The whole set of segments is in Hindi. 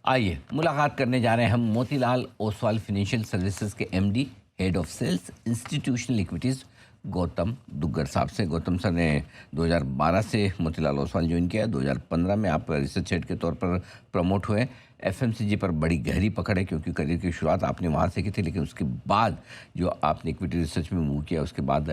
आइए मुलाकात करने जा रहे हैं हम मोतीलाल ओसवाल फाइनेंशियल सर्विसेज के MD, head of sales institutional equities, Gautam Duggal साहब से। गौतम सर ने 2012 से मोतीलाल ओसवाल ज्वाइन किया। 2015 में आप रिसर्च हेड के तौर पर प्रमोट हुए। एफएमसीजी पर बड़ी गहरी पकड़ है क्योंकि करियर की शुरुआत आपने वहाँ से की थी, लेकिन उसके बाद जो आपने इक्विटी रिसर्च में मूव किया उसके बाद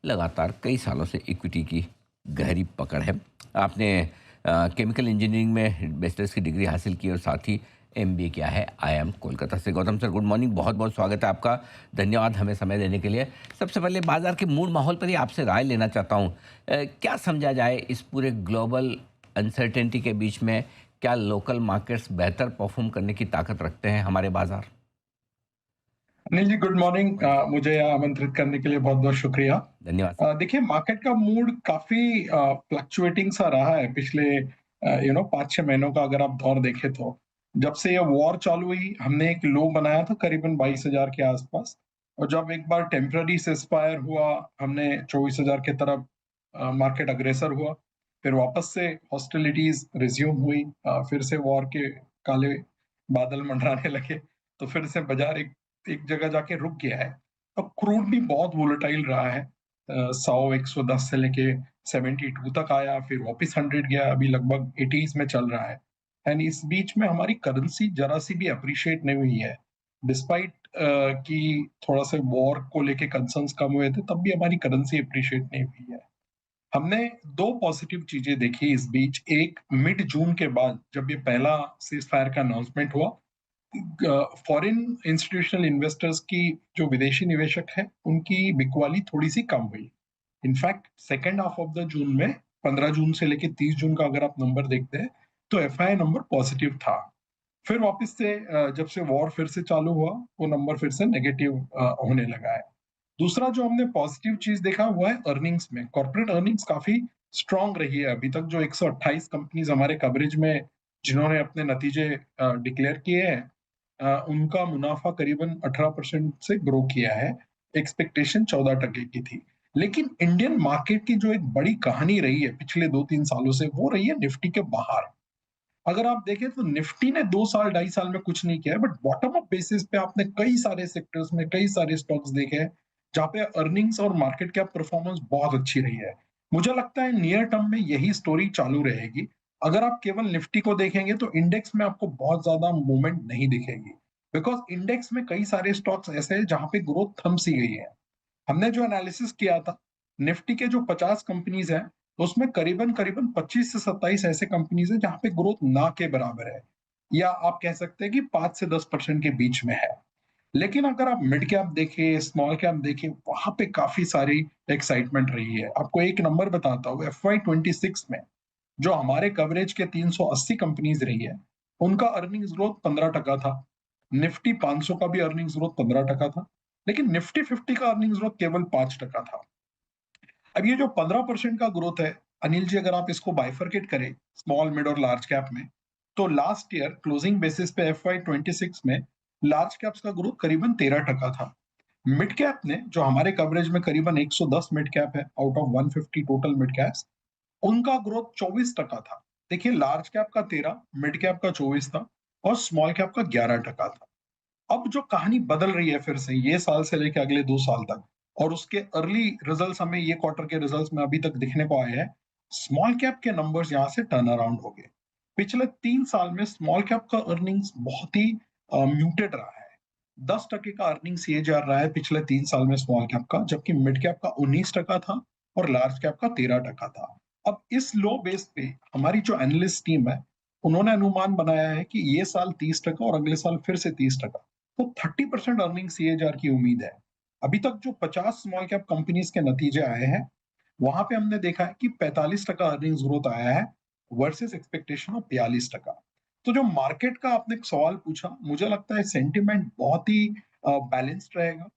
लगातार कई सालों से इक्विटी की गहरी पकड़ है। आपने केमिकल इंजीनियरिंग में बैचलर्स की डिग्री हासिल की और साथ ही एमबीए किया है आईआईएम कोलकाता से। गौतम सर, गुड मॉर्निंग, बहुत बहुत स्वागत है आपका। धन्यवाद हमें समय देने के लिए। सबसे पहले बाजार के मूड माहौल पर ही आपसे राय लेना चाहता हूँ। क्या समझा जाए इस पूरे ग्लोबल अनसर्टेनिटी के बीच में? क्या लोकल मार्केट्स बेहतर परफॉर्म करने की ताकत रखते हैं हमारे बाजार? Anil ji, good morning. मुझे यहाँ आमंत्रित करने के लिए बहुत बहुत शुक्रिया। धन्यवाद सर। देखिए, मार्केट का मूड काफी फ्लक्चुएटिंग सा रहा है पिछले 5-6 महीनों का। अगर आप दौर देखें तो जब से ये वॉर चालू हुई, हमने एक लो बनाया था करीबन 22,000 के आसपास, और जब एक बार टेम्पररी सेसफायर हुआ, हमने 24,000 के तरफ मार्केट अग्रेसर हुआ। फिर वापस से हॉस्टिलिटीज रिज्यूम हुई, फिर से वॉर के काले बादल मंडराने लगे, तो फिर से बाजार एक एक जगह जाके रुक गया है। अब क्रूड भी बहुत वोलेटाइल रहा है। 100-110 से लेके 72 तक आया, फिर वापस 100 गया, अभी लगभग 80s में चल रहा है। एंड इस बीच में हमारी करेंसी जरा सी भी अप्रिशिएट नहीं हुई है। डिस्पाइट कि थोड़ा सा वॉर को लेके कंसर्न्स कम हुए थे, तब भी हमारी करेंसी अप्रिशिएट नहीं हुई है। हमने दो पॉजिटिव चीजें देखी इस बीच। एक, मिड जून के बाद जब ये पहला सीज फायर का अनाउंसमेंट हुआ, फॉरेन इंस्टीट्यूशनल इन्वेस्टर्स की, जो विदेशी निवेशक हैं, उनकी बिकवाली थोड़ी सी कम हुई। In fact second half of the June में, 15 जून से लेके 30 जून का अगर आप नंबर देखते हैं, तो एफआई नंबर पॉजिटिव था। फिर वापस से जब से वॉर फिर से चालू हुआ, वो नंबर फिर से नेगेटिव होने लगा है। दूसरा जो हमने पॉजिटिव चीज देखा हुआ है अर्निंग्स में। कॉर्पोरेट अर्निंग्स काफी स्ट्रांग रही है अभी तक। जो 128 कंपनीज हमारे कवरेज में जिन्होंने अपने नतीजे डिक्लेयर किए हैं, उनका मुनाफा करीबन 18% से ग्रो किया है। एक्सपेक्टेशन 14% की थी। लेकिन इंडियन मार्केट की जो एक बड़ी कहानी रही है पिछले 2-3 सालों से, वो रही है निफ्टी के बाहर। अगर आप देखें तो निफ्टी ने 2 साल 2.5 साल में कुछ नहीं किया है, बट बॉटम अप बेसिस पे आपने कई सारे सेक्टर्स में कई सारे स्टॉक्स देखे हैं जहां पे अर्निंग्स और मार्केट कैप परफॉर्मेंस बहुत अच्छी रही है। मुझे लगता है नियर टर्म में यही स्टोरी चालू रहेगी। अगर आप केवल निफ्टी को देखेंगे तो इंडेक्स में आपको बहुत ज्यादा मूवमेंट नहीं दिखेगी, बिकॉज इंडेक्स में कई सारे स्टॉक्स ऐसे हैं जहां पे ग्रोथ थम सी गई है। हमने जो एनालिसिस किया था, निफ्टी के जो 50 कंपनीज हैं, उसमें करीबन करीबन 25 से 27 ऐसे कंपनीज हैं जहां पे ग्रोथ ना के बराबर है, या आप कह सकते हैं कि 5 से 10% के बीच में है। लेकिन अगर आप मिड कैप देखें, स्मॉल कैप देखें, वहां पे काफी सारी एक्साइटमेंट रही है। आपको एक नंबर बताता हूँ, FY 26 में जो हमारे कवरेज के 380 कंपनीज रही है, उनका अर्निंग्स ग्रोथ 15% था। निफ्टी 500 का भी अर्निंग्स ग्रोथ 15% था, लेकिन निफ्टी 50 का अर्निंग्स ग्रोथ केवल 5% था। अब ये जो 15% का ग्रोथ है, अनिल जी, अगर आप इसको बाइफरकेट करें स्मॉल, मिड और लार्ज कैप में, तो लास्ट ईयर क्लोजिंग बेसिस पे FY 26 में लार्ज कैप्स का ग्रोथ करीबन 13% था। मिड कैप ने, जो हमारे कवरेज में करीबन 110 मिड कैप है out of 150 total mid caps, उनका ग्रोथ 24% था। देखिए, लार्ज कैप का 13, मिड कैप का 24 था, और स्मॉल कैप का 11% था। अब जो कहानी बदल रही है फिर से ये साल से लेकर अगले 2 साल तक, और उसके अर्ली रिजल्ट्स हमें ये क्वार्टर के रिजल्ट्स में अभी तक दिखने को आए हैं। स्मॉल कैप के नंबर्स यहाँ से टर्न अराउंड हो गए। पिछले 3 साल में स्मॉल कैप का अर्निंग्स बहुत ही म्यूटेड रहा है। 10% का अर्निंग सीएजीआर रहा है पिछले 3 साल में स्मॉल कैप का, जबकि मिड कैप का 19% था और लार्ज कैप का 13% था। अब इस लो बेस पे हमारी जो एनालिस्ट टीम है, उन्होंने अनुमान बनाया है कि ये साल 30% और अगले साल फिर से 30%, तो 30% अर्निंग सीएजीआर की उम्मीद है। अभी तक जो 50 स्मॉल कैप कंपनीज के नतीजे आए हैं, वहां पे हमने देखा है कि 45% अर्निंग्स ग्रोथ आया है वर्सेस एक्सपेक्टेशन ऑफ 42%। तो जो मार्केट का आपने एक सवाल पूछा, मुझे लगता है सेंटिमेंट बहुत ही बैलेंस्ड रहेगा।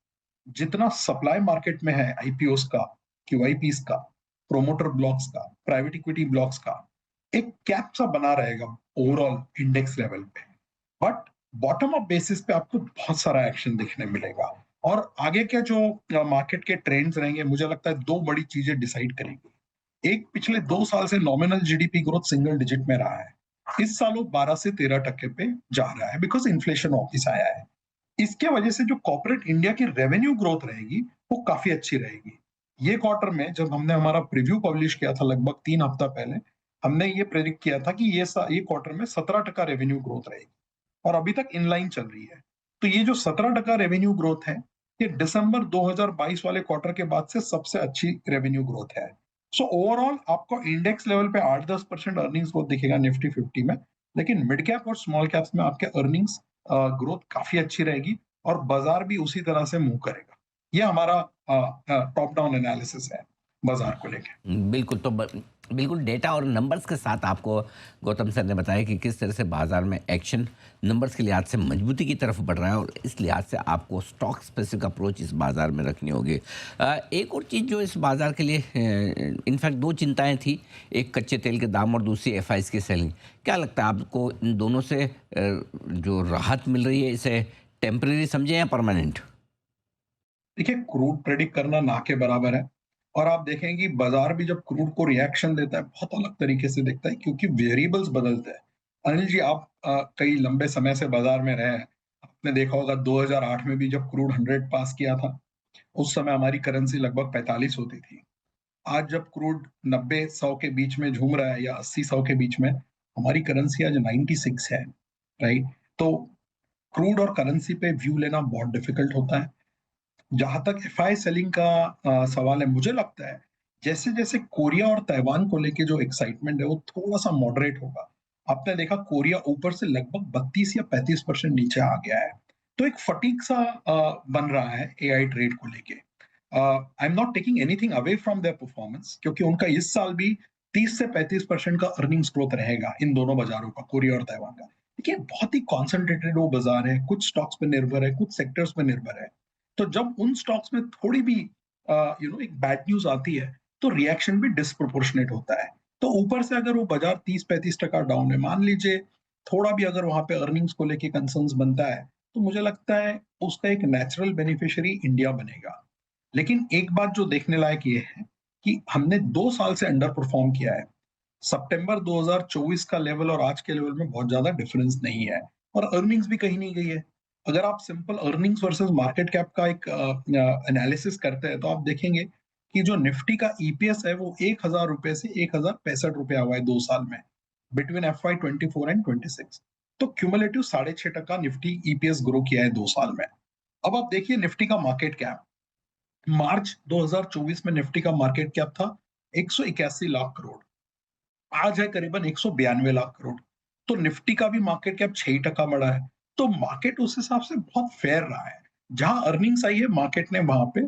जितना सप्लाई मार्केट में है आईपीओस का, क्यूआईपीस का, प्रोमोटर ब्लॉक्स का, प्राइवेट इक्विटी ब्लॉक्स का, एक कैप सा बना रहेगा ओवरऑल इंडेक्स लेवल पे। बट बॉटम अप बेसिस पे आपको बहुत सारा एक्शन देखने मिलेगा। और आगे के जो मार्केट के ट्रेंड्स रहेंगे, मुझे लगता है दो बड़ी चीजें डिसाइड करेंगी। एक, पिछले 2 साल से nominal GDP growth single digit में रहा है। इस साल वो 12 से 13% पे जा रहा है बिकॉज़ इन्फ्लेशन वापस आया है। इसके वजह से जो कॉर्पोरेट इंडिया की रेवेन्यू ग्रोथ रहेगी, वो काफ़ी अच्छी रहेगी। ये क्वार्टर में जब हमने हमारा प्रीव्यू पब्लिश किया था लगभग 3 हफ्ता पहले, हमने ये प्रेडिक्ट किया था कि ये क्वार्टर में 17% रेवेन्यू ग्रोथ रहेगी और अभी तक इन लाइन चल रही है। तो ये जो 17% रेवेन्यू ग्रोथ है, ये दिसंबर 2022 वाले क्वार्टर के बाद से सबसे अच्छी रेवेन्यू ग्रोथ है। सो ओवरऑल आपको इंडेक्स लेवल पे 8-10% अर्निंग्स ग्रोथ दिखेगा निफ्टी 50 में, लेकिन मिड कैप और स्मॉल कैप्स में आपके अर्निंग्स ग्रोथ काफ़ी अच्छी रहेगी और बाज़ार भी उसी तरह से मूव करेगा। ये हमारा टॉप डाउन एनालिसिस है बाज़ार को लेके। बिल्कुल, तो बिल्कुल डेटा और नंबर्स के साथ आपको गौतम सर ने बताया कि किस तरह से बाज़ार में एक्शन नंबर्स के लिहाज से मजबूती की तरफ बढ़ रहा है और इस लिहाज से आपको स्टॉक स्पेसिफिक अप्रोच इस बाज़ार में रखनी होगी। एक और चीज़ जो इस बाज़ार के लिए इनफैक्ट 2 चिंताएँ थी, एक कच्चे तेल के दाम और दूसरी एफआईज़ की सेलिंग। क्या लगता है आपको इन दोनों से जो राहत मिल रही है इसे टेम्परेरी समझें या परमानेंट? देखिए, क्रूड प्रेडिक्ट करना ना के बराबर है और आप देखें कि बाजार भी जब क्रूड को रिएक्शन देता है, बहुत अलग तरीके से देखता है क्योंकि वेरिएबल्स बदलते हैं। अनिल जी, आप कई लंबे समय से बाजार में रहे हैं। आपने देखा होगा 2008 में भी जब क्रूड 100 पास किया था, उस समय हमारी करेंसी लगभग 45 होती थी। आज जब क्रूड 90-100 के बीच में झूम रहा है या 80-100 के बीच में, हमारी करेंसी आज 96 है, राइट? तो क्रूड और करेंसी पे व्यू लेना बहुत डिफिकल्ट होता है। जहाँ तक एफआई सेलिंग का सवाल है, मुझे लगता है जैसे-जैसे कोरिया और ताइवान को लेके जो एक्साइटमेंट है, वो थोड़ा-सा मॉडरेट होगा। आपने देखा कोरिया ऊपर से लगभग 32 या 35% नीचे आ गया है। तो एक फटीग सा बन रहा है एआई ट्रेड को लेके। I am not taking anything away from their performance क्योंकि उनका इस साल भी 30 से 35% का अर्निंग्स ग्रोथ रहेगा इन दोनों बाज़ारों का, कोरिया और ताइवान का। देखिए, बहुत ही कॉन्सन्ट्रेटेड वो बाज़ार है, कुछ स्टॉक्स पे निर्भर है, कुछ सेक्टर्स पे निर्भर है। तो जब उन स्टॉक्स में थोड़ी भी एक बैड न्यूज़ आती है, तो रिएक्शन भी डिस्प्रोपोर्शनेट होता है। तो ऊपर से अगर वो बाज़ार 30-35% डाउन है, मान लीजिए थोड़ा भी अगर वहाँ पे अर्निंग्स को लेके कंसर्न्स बनता है, तो मुझे लगता है उसका एक नेचुरल बेनिफिशियरी इंडिया बनेगा। लेकिन एक बात जो देखने लायक ये है कि हमने 2 साल से अंडर परफॉर्म किया है। सितंबर 2024 का लेवल और आज के लेवल में बहुत ज़्यादा डिफरेंस नहीं है और अर्निंग्स भी कहीं नहीं गई है। अगर आप simple earnings versus market cap का एक एनालिसिस करते हैं तो आप देखेंगे कि जो निफ्टी का ईपीएस है वो ₹1000 से ₹1065 हुआ है 2 साल में बिटवीन एफवाई 24 एंड 26। तो क्यूमुलेटिव 6.5% निफ्टी ईपीएस ग्रो किया है 2 साल में। अब आप देखिए निफ्टी का मार्केट कैप मार्च 2024 में निफ्टी का मार्केट कैप था 181 लाख करोड़। आज है करीबन 192 लाख करोड़। तो निफ्टी का भी मार्केट कैप 6% बढ़ा है। तो मार्केट उस हिसाब से बहुत फेयर रहा है। जहाँ अर्निंग्स आई है मार्केट ने वहाँ पे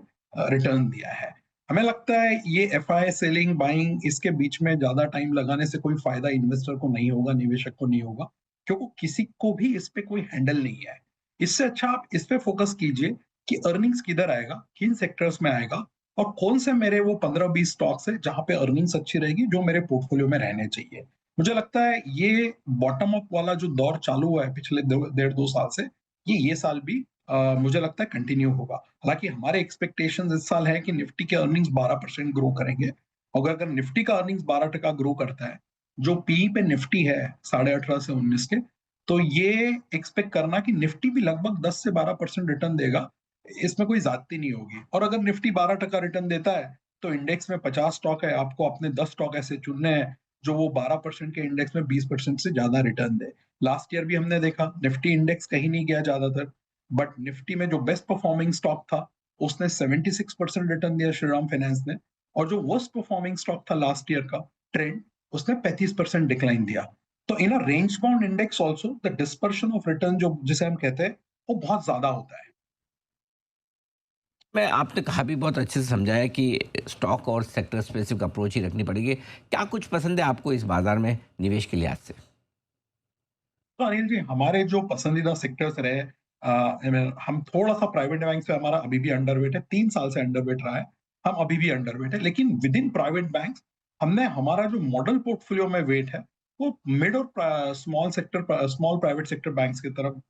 रिटर्न दिया है। हमें लगता है ये एफआई सेलिंग, बाइंग इसके बीच में ज़्यादा टाइम लगाने से कोई फ़ायदा इन्वेस्टर को नहीं होगा, निवेशक को नहीं होगा, क्योंकि किसी को भी इस पे कोई हैंडल नहीं है। इससे अच्छा आप इस पे फ़ोकस कीजिए कि अर्निंग्स किधर आएगा, किन सेक्टर्स में आएगा और कौन से मेरे वो 15-20 स्टॉक्स हैं जहाँ पे अर्निंग्स अच्छी रहेगी जो मेरे पोर्टफोलियो में रहने चाहिए। मुझे लगता है ये बॉटम अप वाला जो दौर चालू हुआ है पिछले 2 साल से, ये साल भी मुझे लगता है कंटिन्यू होगा। हालाँकि हमारे एक्सपेक्टेशंस इस साल है कि निफ्टी के अर्निंग्स 12% ग्रो करेंगे। और अगर निफ्टी का अर्निंग्स 12% ग्रो करता है, जो पीई पे निफ्टी है 18.5 से 19 के, तो ये एक्सपेक्ट करना कि निफ्टी भी लगभग 10 से 12% रिटर्न देगा, इसमें कोई ज़्यादती नहीं होगी। और अगर निफ्टी 12% रिटर्न देता है, तो इंडेक्स में 50 स्टॉक है, आपको अपने 10 स्टॉक ऐसे चुनने हैं, जो वो 12% के इंडेक्स में 20% से ज़्यादा रिटर्न दे। लास्ट ईयर भी हमने देखा, निफ्टी इंडेक्स कहीं नहीं गया ज़्यादातर, बट निफ्टी में जो बेस्ट परफॉर्मिंग स्टॉक था, उसने 76% रिटर्न दिया श्रीराम फाइनेंस ने और जो वर्स्ट परफॉर्मिंग स्टॉक था लास्ट ईयर का, ट्रेंड, उसने 35% डिक्लाइन दिया। तो in a range bound index also the dispersion of return जो जिसे हम कहते हैं, वो बहुत ज़्यादा होता है। मैं आपने कहा भी बहुत अच्छे से समझाया कि स्टॉक और सेक्टर स्पेसिफिक अप्रोच ही रखनी पड़ेगी। क्या कुछ पसंद है आपको इस बाज़ार में निवेश के लिहाज से? तो अनिल जी, हमारे जो पसंदीदा सेक्टर्स रहे आई मीन हम थोड़ा-सा प्राइवेट बैंक पे हमारा अभी भी अंडरवेट है, 3 साल से अंडरवेट रहा है। हम अभी भी अंडरवेट है, लेकिन विद इन प्राइवेट बैंक्स हमने हमारा जो मॉडल पोर्टफोलियो में वेट है, वो मिड और स्मॉल प्राइवेट सेक्टर बैंक्स की तरफ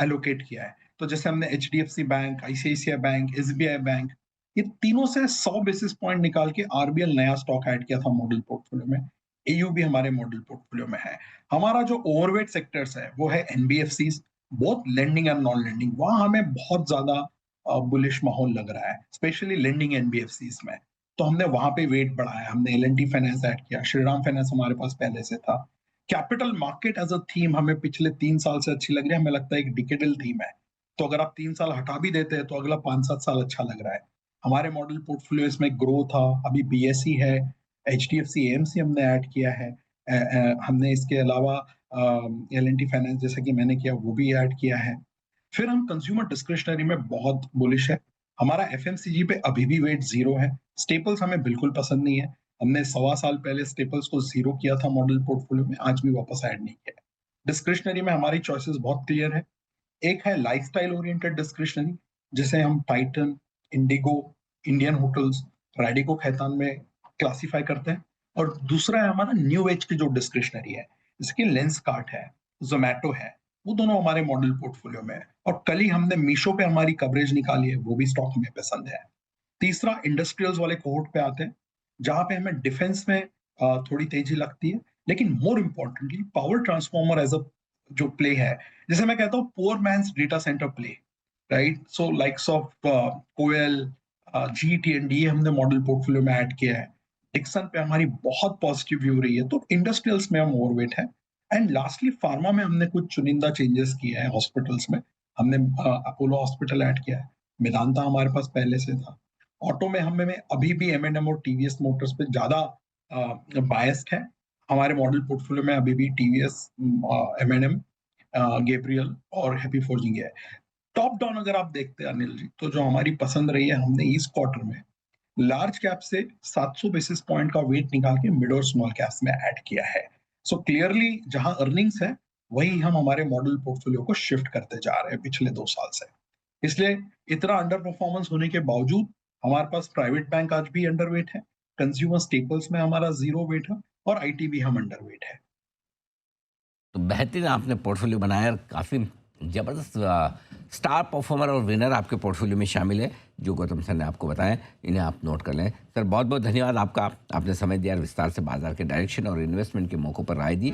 एलोकेट किया है। तो जैसे हमने HDFC bank, ICICI bank, SBI bank, ये तीनों से 100 बेसिस पॉइंट निकाल के आरबीएल नया स्टॉक ऐड किया था मॉडल पोर्टफोलियो में। एयू भी हमारे मॉडल पोर्टफोलियो में है। हमारा जो ओवरवेट सेक्टर्स है वो है NBFCs, both lending and non lending. वहां हमें बहुत ज्यादा बुलिश माहौल लग रहा है, स्पेशली लेंडिंग एनबीएफसीज में। तो हमने वहां पे वेट बढ़ाया, हमने एल फाइनेंस ऐड किया, श्रीराम फाइनेंस हमारे पास पहले से था। Capital market as a theme हमें पिछले 3 साल से अच्छी लग रही है, हमें लगता है एक डिकेडल थीम है। तो अगर आप 3 साल हटा भी देते हैं तो अगला 5-7 साल अच्छा लग रहा है। हमारे मॉडल पोर्टफोलियो इसमें ग्रो था, अभी बीएसई है, एचडीएफसी एएमसी हमने ऐड किया है। हमने इसके अलावा एल फाइनेंस जैसा कि मैंने किया वो भी ऐड किया है। फिर हम कंज्यूमर डिस्क्रिशनरी में बहुत बुलिश है। हमारा एफएमसीजी पे अभी भी वेट जीरो है। स्टेपल्स हमें बिल्कुल पसंद नहीं है। हमने 1.25 साल पहले स्टेपल्स को जीरो किया था मॉडल पोर्टफोलियो में, आज भी वापस ऐड नहीं किया है। डिस्क्रिशनरी में हमारी चॉइसेस बहुत क्लियर है। एक है लाइफस्टाइल ओरिएंटेड डिस्क्रिशनरी, जिसे हम Titan, Indigo, Indian hotels, Radico Khaitan में क्लासिफाई करते हैं। और दूसरा है हमारा न्यू एज की जो डिस्क्रिशनरी है, जिसकी लेंस कार्ट है, जोमैटो है, वो दोनों हमारे मॉडल पोर्टफोलियो में है। और कल ही हमने मीशो पे हमारी कवरेज निकाली है, वो भी स्टॉक हमें पसंद है। तीसरा इंडस्ट्रियल्स वाले कोहोर्ट पे आते हैं, जहां पे हमें डिफेंस में थोड़ी तेजी लगती है, लेकिन more importantly power transformer as a जो प्ले है, जैसे मैं कहता हूँ poor man's data centre play, right? So likes of कोयल, जीटीएनडी हमने मॉडल पोर्टफोलियो में ऐड किया है। डिक्सन पे हमारी बहुत पॉजिटिव व्यू रही है, तो इंडस्ट्रियल्स में हम ओवरवेट है। एंड लास्टली फार्मा में हमने कुछ चुनिंदा चेंजेस किए हैं। हॉस्पिटल्स में हमने अपोलो हॉस्पिटल ऐड किया है, मेदांता हमारे पास पहले से था। ऑटो में हमें अभी भी एम&एम और टीवीएस मोटर्स पे ज्यादा बायस्ड है। हमारे मॉडल पोर्टफोलियो में अभी भी टीवीएस, एम&एम, गैब्रियल और हैप्पी फोर्जिंग है। टॉप डाउन अगर आप देखते हैं अनिल जी, तो जो हमारी पसंद रही है, हमने इस क्वार्टर में लार्ज कैप से 700 बेसिस पॉइंट का वेट निकाल के मिड और स्मॉल कैप्स में ऐड किया है। सो क्लियरली जहां अर्निंग्स है, वही हम हमारे मॉडल पोर्टफोलियो को शिफ्ट करते जा रहे हैं पिछले 2 साल से। इसलिए इतना अंडर परफॉर्मेंस होने के बावजूद हमारे पास प्राइवेट बैंक आज भी अंडर वेट है, कंज्यूमर स्टेपल्स में हमारा जीरो वेट है, और आईटी भी हम अंडर वेट है। तो बेहतरीन आपने पोर्टफोलियो बनाया और काफ़ी ज़बरदस्त स्टार परफॉर्मर और विनर आपके पोर्टफोलियो में शामिल है, जो गौतम सर ने आपको बताया। इन्हें आप नोट कर लें। सर बहुत बहुत धन्यवाद आपका, आपने समय दिया और विस्तार से बाजार के डायरेक्शन और इन्वेस्टमेंट के मौक़ों पर राय दी।